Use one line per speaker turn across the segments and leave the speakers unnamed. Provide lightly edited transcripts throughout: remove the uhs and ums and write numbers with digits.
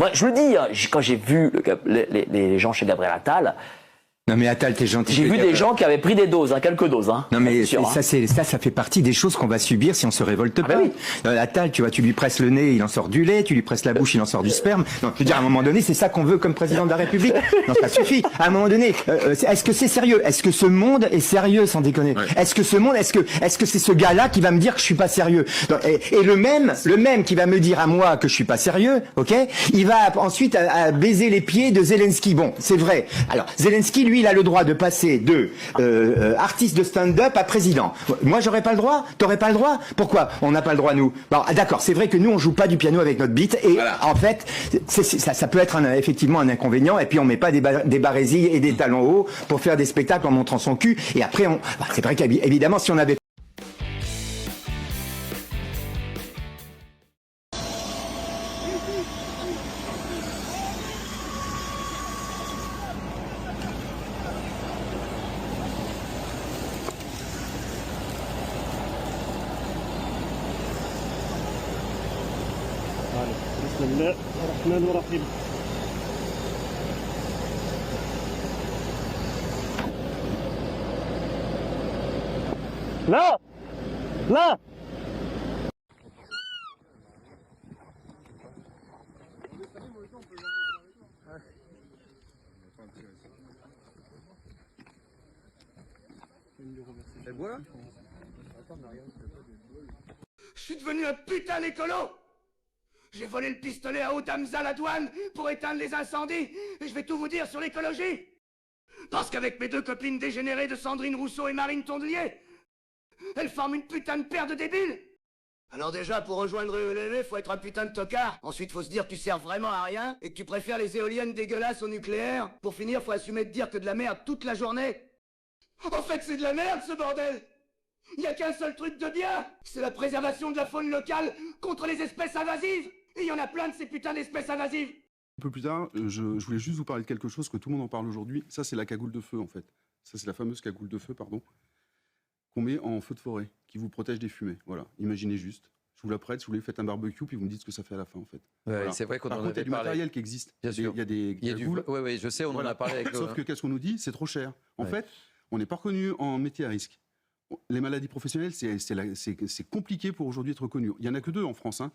Moi, je le dis, hein, quand j'ai vu les gens chez Gabriel Attal.
Non mais Attal, t'es gentil.
J'ai vu des gens qui avaient pris des doses, hein, quelques doses. Hein,
non mais
sûr,
ça fait partie des choses qu'on va subir si on se révolte pas.
Ben oui.
Attal, tu vois, tu lui presses le nez, il en sort du lait, tu lui presses la bouche, il en sort du sperme. Non, je veux dire, à un moment donné, c'est ça qu'on veut comme président de la République. Non, ça suffit. À un moment donné, est-ce que c'est sérieux? Est-ce que ce monde est sérieux, sans déconner? Ouais. Est-ce que ce monde, est-ce que c'est ce gars-là qui va me dire que je suis pas sérieux? Et le même qui va me dire à moi que je suis pas sérieux, ok? Il va ensuite à baiser les pieds de Zelensky. Bon, c'est vrai. Alors, Zelensky, lui, il a le droit de passer de artiste de stand-up à président. Moi, j'aurais pas le droit. T'aurais pas le droit. Pourquoi on n'a pas le droit, nous? Bon, d'accord, c'est vrai que nous, on joue pas du piano avec notre bite. Et voilà. En fait, ça peut être effectivement un inconvénient. Et puis, on met pas des barésilles et des talons hauts pour faire des spectacles en montrant son cul. Et après, c'est vrai qu'évidemment, si on avait
بسم الله الرحمن الرحيم. لا لا
Je suis devenu un putain d'écolo. J'ai volé le pistolet à haute Hamza à la douane pour éteindre les incendies. Et je vais tout vous dire sur l'écologie. Parce qu'avec mes deux copines dégénérées de Sandrine Rousseau et Marine Tondelier, elles forment une putain de paire de débiles. Alors déjà, pour rejoindre ELV, faut être un putain de tocard. Ensuite, faut se dire que tu sers vraiment à rien et que tu préfères les éoliennes dégueulasses au nucléaire. Pour finir, faut assumer de dire que de la merde toute la journée. En fait, c'est de la merde, ce bordel. Il y a qu'un seul truc de bien, c'est la préservation de la faune locale contre les espèces invasives. Et il y en a plein de ces putains d'espèces invasives.
Un peu plus tard, je voulais juste vous parler de quelque chose que tout le monde en parle aujourd'hui. Ça, c'est la cagoule de feu, en fait. Ça, c'est la fameuse cagoule de feu, pardon, qu'on met en feu de forêt, qui vous protège des fumées. Voilà, imaginez juste. Je vous la prête, si vous voulez, faites un barbecue, puis vous me dites ce que ça fait à la fin, en fait.
Ouais,
voilà.
C'est vrai qu'on
Par
en
contre, il y a du matériel qui existe.
Bien sûr.
Il y a des cagoules.
Oui, je sais, on en a parlé avec
Sauf que qu'est-ce qu'on nous dit? C'est trop cher. En fait, on n'est pas reconnu en métier à risque. Les maladies professionnelles, c'est compliqué pour aujourd'hui être reconnu. Il n'y en a que 2 en France, hein,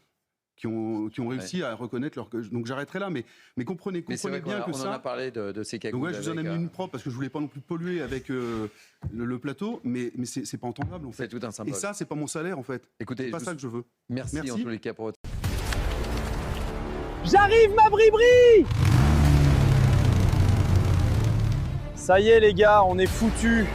qui ont réussi à reconnaître leur... Donc j'arrêterai là, mais comprenez bien que ça...
On en a parlé de ces cagoules.
Donc ouais, je vous en ai mis une propre parce que je voulais pas non plus polluer avec le plateau, mais c'est pas entendable en fait.
C'est tout un symbole.
Et ça, c'est pas mon salaire en fait.
Écoutez,
c'est pas ça que je veux.
Merci en tous les cas pour votre...
J'arrive, ma bribri. Ça y est les gars, on est foutus.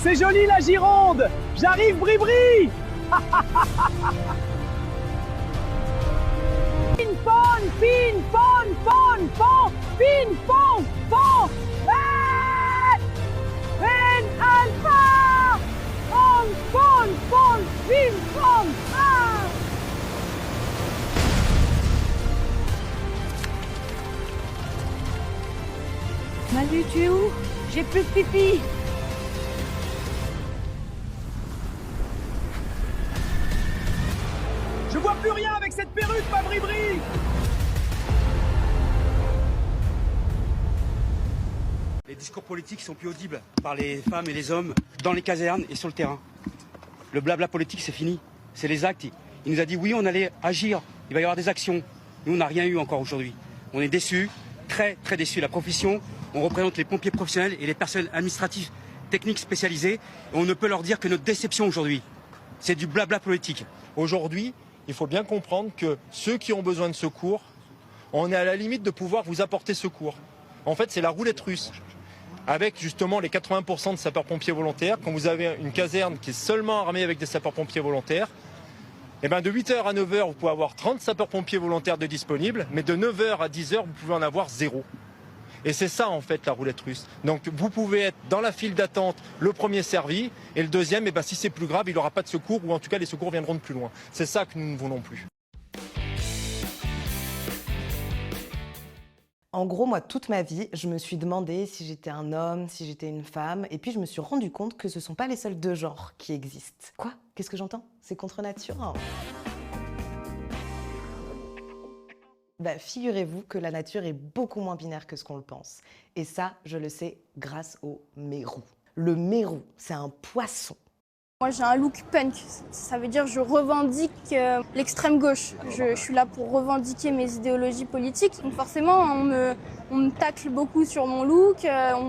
C'est joli la Gironde. J'arrive, bribri. Ping pong, ping pong, pong, pong, ping pong, pong. Ben alpha. Pong, pong, pong, ping pong.
Manu, tu es où? J'ai plus de pipi.
Je vois plus rien avec cette perruque, ma bribri.
Les discours politiques sont plus audibles par les femmes et les hommes dans les casernes et sur le terrain. Le blabla politique, c'est fini. C'est les actes. Il nous a dit oui, on allait agir. Il va y avoir des actions. Nous, on n'a rien eu encore aujourd'hui. On est déçus, très très déçus. La profession, on représente les pompiers professionnels et les personnes administratives techniques spécialisées. Et on ne peut leur dire que notre déception aujourd'hui. C'est du blabla politique.
Aujourd'hui, il faut bien comprendre que ceux qui ont besoin de secours, on est à la limite de pouvoir vous apporter secours. En fait, c'est la roulette russe. Avec justement les 80% de sapeurs-pompiers volontaires, quand vous avez une caserne qui est seulement armée avec des sapeurs-pompiers volontaires, et bien de 8h à 9h, vous pouvez avoir 30 sapeurs-pompiers volontaires de disponibles, mais de 9h à 10h, vous pouvez en avoir 0. Et c'est ça en fait la roulette russe. Donc vous pouvez être dans la file d'attente le premier servi, et le deuxième, et ben, si c'est plus grave, il n'aura pas de secours, ou en tout cas les secours viendront de plus loin. C'est ça que nous ne voulons plus.
En gros, moi, toute ma vie, je me suis demandé si j'étais un homme, si j'étais une femme, et puis je me suis rendu compte que ce ne sont pas les seuls deux genres qui existent. Quoi? Qu'est-ce que j'entends? C'est contre nature, hein. Bah, figurez-vous que la nature est beaucoup moins binaire que ce qu'on le pense. Et ça, je le sais grâce au mérou. Le mérou, c'est un poisson.
Moi, j'ai un look punk. Ça veut dire que je revendique l'extrême gauche. Je suis là pour revendiquer mes idéologies politiques. Donc forcément, on me tacle beaucoup sur mon look. On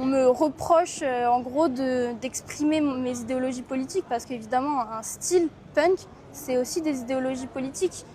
me reproche, en gros, d'exprimer mes idéologies politiques. Parce qu'évidemment, un style punk, c'est aussi des idéologies politiques.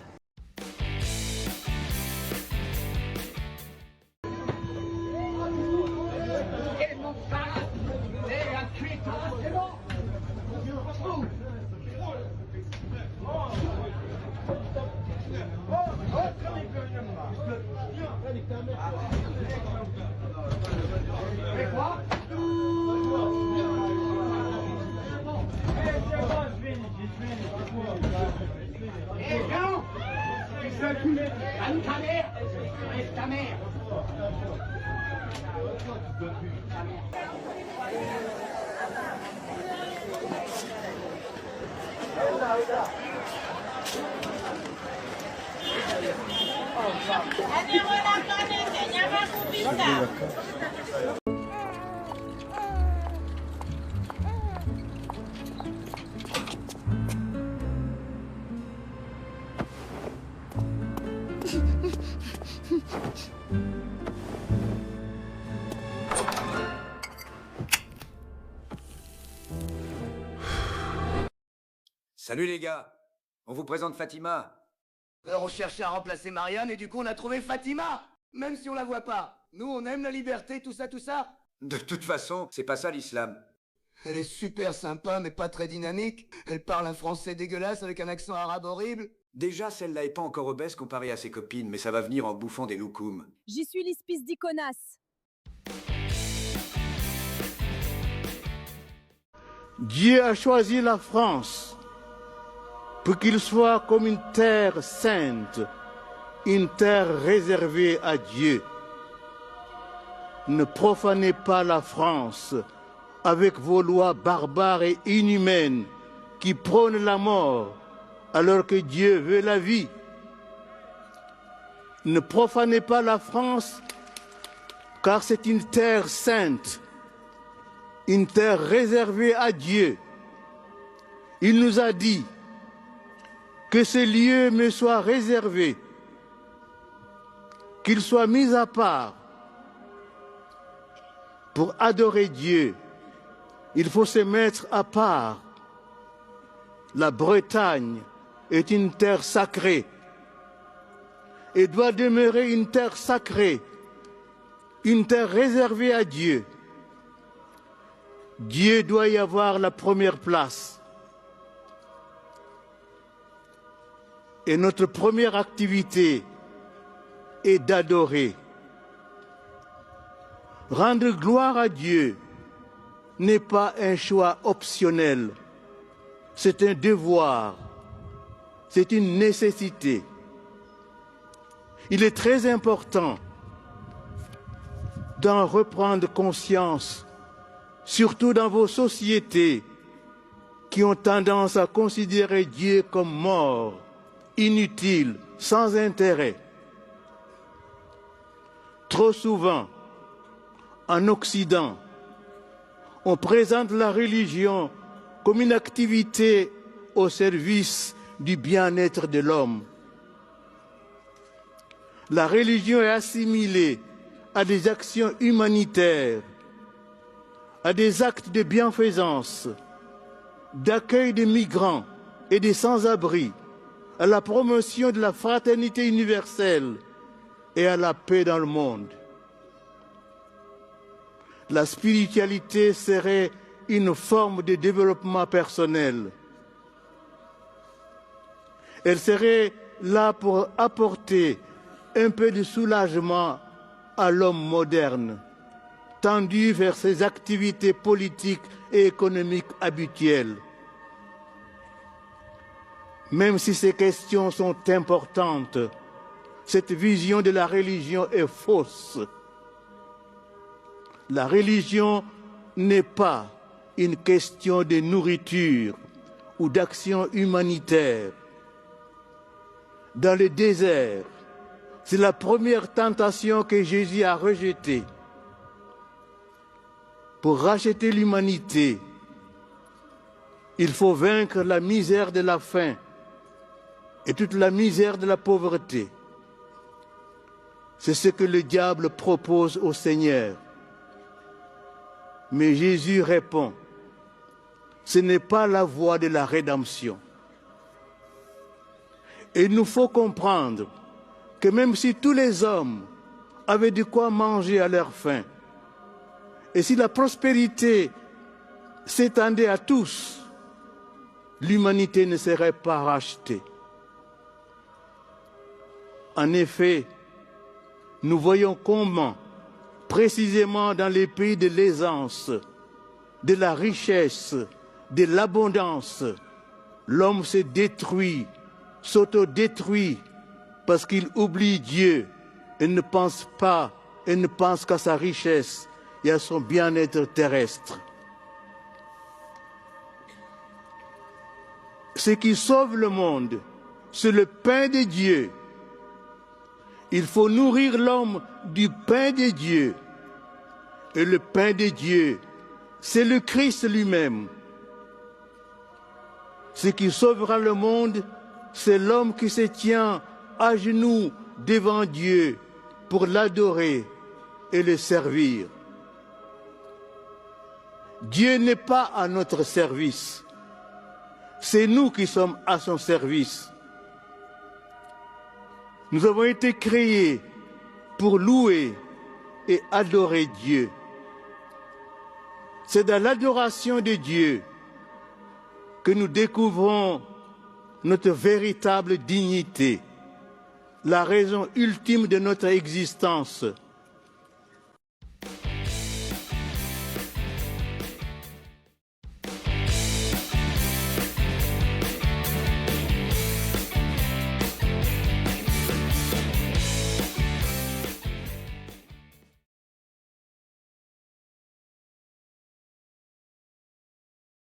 Salut les gars, on vous présente Fatima. On cherchait à remplacer Marianne et du coup on a trouvé Fatima. Même si on la voit pas. Nous on aime la liberté, tout ça, tout ça. De toute façon, c'est pas ça l'islam. Elle est super sympa mais pas très dynamique. Elle parle un français dégueulasse avec un accent arabe horrible. Déjà celle-là est pas encore obèse comparée à ses copines, mais ça va venir en bouffant des loukoums.
J'y suis l'ispice d'Iconas.
Dieu a choisi la France pour qu'il soit comme une terre sainte, une terre réservée à Dieu. Ne profanez pas la France avec vos lois barbares et inhumaines qui prônent la mort alors que Dieu veut la vie. Ne profanez pas la France car c'est une terre sainte, une terre réservée à Dieu. Il nous a dit que ce lieu me soit réservé, qu'il soit mis à part. Pour adorer Dieu, il faut se mettre à part. La Bretagne est une terre sacrée et doit demeurer une terre sacrée, une terre réservée à Dieu. Dieu doit y avoir la première place. Et notre première activité est d'adorer. Rendre gloire à Dieu n'est pas un choix optionnel, c'est un devoir, c'est une nécessité. Il est très important d'en reprendre conscience, surtout dans vos sociétés qui ont tendance à considérer Dieu comme mort, inutile, sans intérêt. Trop souvent, en Occident, on présente la religion comme une activité au service du bien-être de l'homme. La religion est assimilée à des actions humanitaires, à des actes de bienfaisance, d'accueil des migrants et des sans-abri, à la promotion de la fraternité universelle et à la paix dans le monde. La spiritualité serait une forme de développement personnel. Elle serait là pour apporter un peu de soulagement à l'homme moderne, tendu vers ses activités politiques et économiques habituelles. Même si ces questions sont importantes, cette vision de la religion est fausse. La religion n'est pas une question de nourriture ou d'action humanitaire. Dans le désert, c'est la première tentation que Jésus a rejetée. Pour racheter l'humanité, il faut vaincre la misère de la faim et toute la misère de la pauvreté. C'est ce que le diable propose au Seigneur. Mais Jésus répond, ce n'est pas la voie de la rédemption. Et il nous faut comprendre que même si tous les hommes avaient de quoi manger à leur faim, et si la prospérité s'étendait à tous, l'humanité ne serait pas rachetée. En effet, nous voyons comment, précisément dans les pays de l'aisance, de la richesse, de l'abondance, l'homme se détruit, s'autodétruit, parce qu'il oublie Dieu et ne pense pas, et ne pense qu'à sa richesse et à son bien-être terrestre. Ce qui sauve le monde, c'est le pain de Dieu. Il faut nourrir l'homme du pain de Dieu. Et le pain de Dieu, c'est le Christ lui-même. Ce qui sauvera le monde, c'est l'homme qui se tient à genoux devant Dieu pour l'adorer et le servir. Dieu n'est pas à notre service. C'est nous qui sommes à son service. Nous avons été créés pour louer et adorer Dieu. C'est dans l'adoration de Dieu que nous découvrons notre véritable dignité, la raison ultime de notre existence,